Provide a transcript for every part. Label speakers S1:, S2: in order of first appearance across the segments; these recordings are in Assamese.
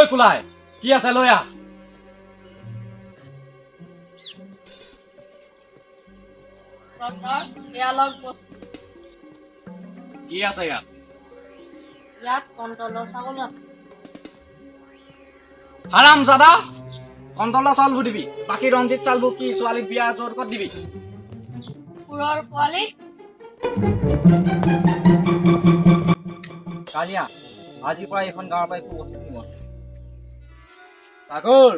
S1: ঐ কুলাই কি আছে লৈ আহ কি আছে
S2: ইয়াত কণ্টলৰ চাউল আছে
S1: হাৰাম জাদা কণ্টলৰ চাউলবোৰ দিবি বাকী ৰঞ্জিত চাউলবোৰ কি ছোৱালীক বিয়া য'ত ক'ত দিবি
S2: পুৰৰ পোৱালি
S3: কালিয়া আজিৰ পৰা এইখন গাঁৱৰ পৰা একো বস্তু নিব
S1: ঠাকুৰ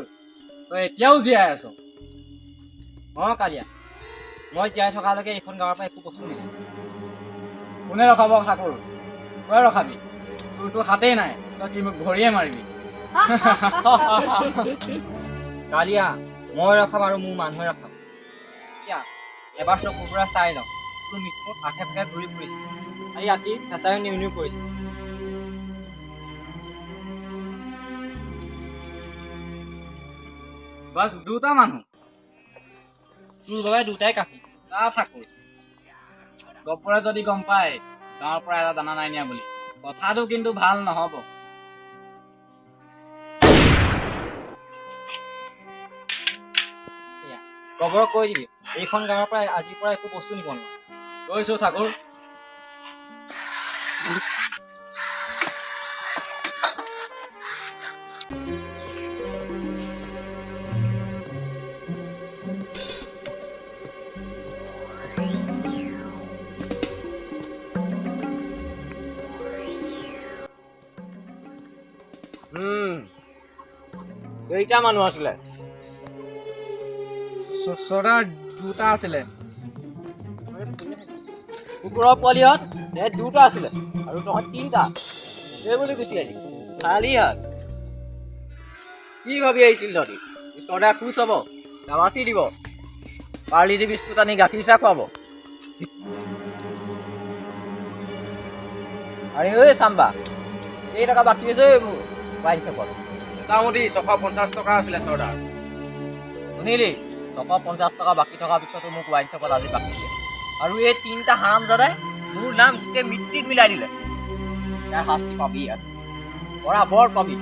S1: তই এতিয়াও জীয়াই আছ
S3: কালিয়া মই জীয়াই থকালৈকে এইখন গাঁৱৰ পৰা একো বস্তু নিব
S1: কোনে ৰখাব ঠাকুৰ তই ৰখাবি তোৰতো হাতেই নাই তই কি মোক ভৰিয়ে মাৰিবি
S3: কালিয়া মই ৰখাম আৰু মোৰ মানুহে ৰখাম এতিয়া এবাৰ চকুৰ পৰা চাই লওঁ তোৰ মৃত্যু আশে পাশে ঘূৰি ফুৰিছে আৰু ৰাতি হেঁচাই নিউ নিউ কৰিছে
S1: বাছ দুটা মানুহ
S3: তোৰ বাবে দুটাই কাফি
S1: যা ঠাকুৰ গপৰে যদি গম পায় গাঁৱৰ পৰা এটা দানা নাই নিয়া বুলি কথাটো কিন্তু ভাল নহ'ব
S3: গবৰক কৈ দিবি এইখন গাঁৱৰ পৰা আজিৰ পৰা একো বস্তু নিব নোৱাৰে
S1: কৈছো ঠাকুৰ
S4: কেইটা মানুহ আছিলে
S1: চৰ্দাৰ দুটা আছিলে
S4: কুকুৰৰ পোৱালিহঁত দুটা আছিলে আৰু তহঁত তিনিটা এই বুলি গুচি আহিলি খালি হাত কি ভাবি আহিছিল তহঁতি চৰ্দাৰ খুচ হ'ব নামাতি দিব পাৰ্লিজি বিস্কুট আনি গাখীৰ চাহ খুৱাব আৰে ঐ চাম্বা এই টকা বাকী আছে মোৰ ৱাইন শ্বপত
S3: মোটামুটি 650 টকা আছিলে চৰ্দাৰ
S4: শুনিলি 650 টকা বাকী থকাৰ পিছতো মোক ৱাইন শ্বপত আজি বাকী দিয়ে আৰু এই তিনিটা হাৰামজাদাই মোৰ নাম গোটেই মৃত্যুত মিলাই দিলে ইয়াৰ শাস্তি পাবি ইয়াত বৰাবৰ পাবি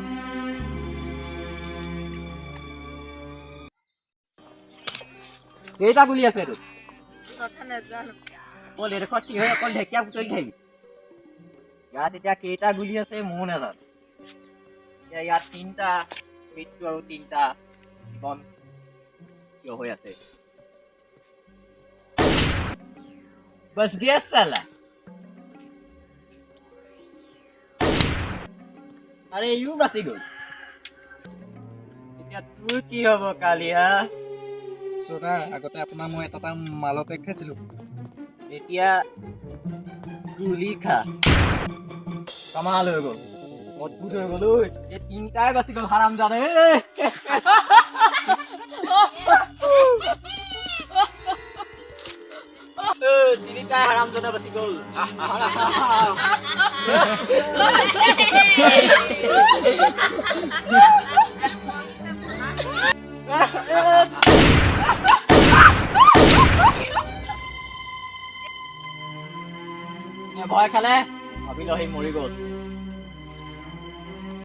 S4: কেইটা গুলি আছে এইটো অকল এডোখৰত কি হয় অকল ঢেকীয়া বুটলি থাকিবি ইয়াত এতিয়া কেইটা গুলি আছে ময়ো নাজানো এতিয়া ইয়াত তিনিটা মৃত্যু আৰু তিনিটা জীৱন কিয় হৈ আছে बस गया साला अरे यूं बासी गो এতিয়া তোৰ কি হ'ব কালিয়া
S3: চৰ্দাৰ আগতে আপোনাৰ মই এটা মালৰ পেক খাইছিলোঁ
S4: এতিয়া গুলি খা কামাল হৈ গ'ল অদ্ভুত হৈ গ'ল ঐ এই তিনিটাই বাচি গ'ল হাৰাম জানে তিনিটাই হাৰাম জানে বাচি গ'ল ভয় খালে ভাবিলো সি মৰি গ'ল